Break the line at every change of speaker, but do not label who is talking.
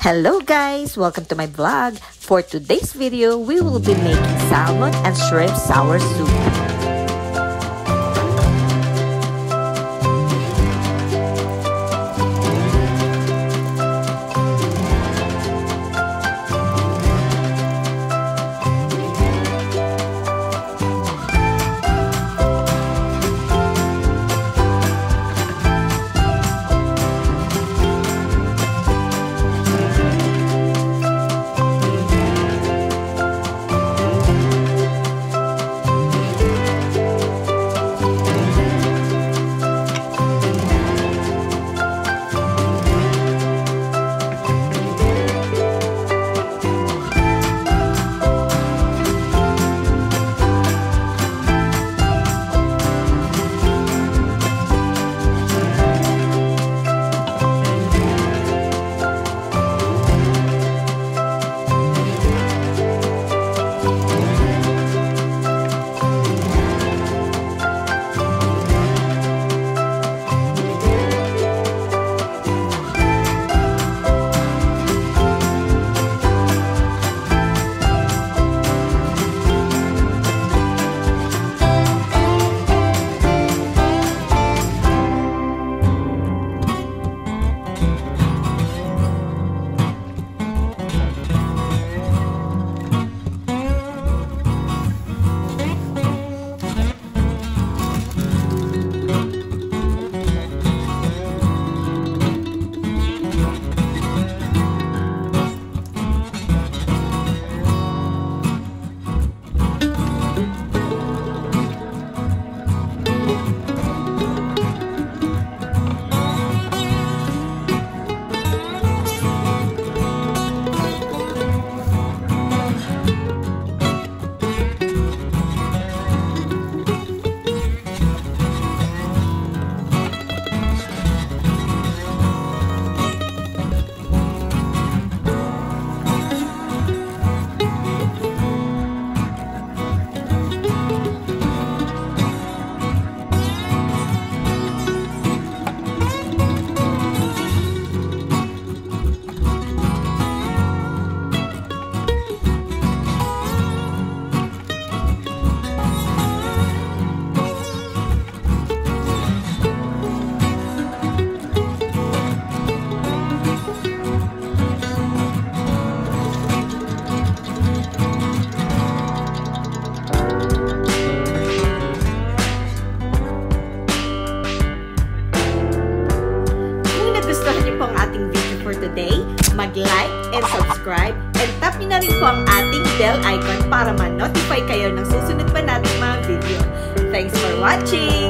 Hello guys! Welcome to my vlog. For today's video, we will be making salmon and shrimp sour soup. Today, mag-like and subscribe and tap nyo na rin po ang ating bell icon para ma-notify kayo ng susunod pa nating mga video. Thanks for watching!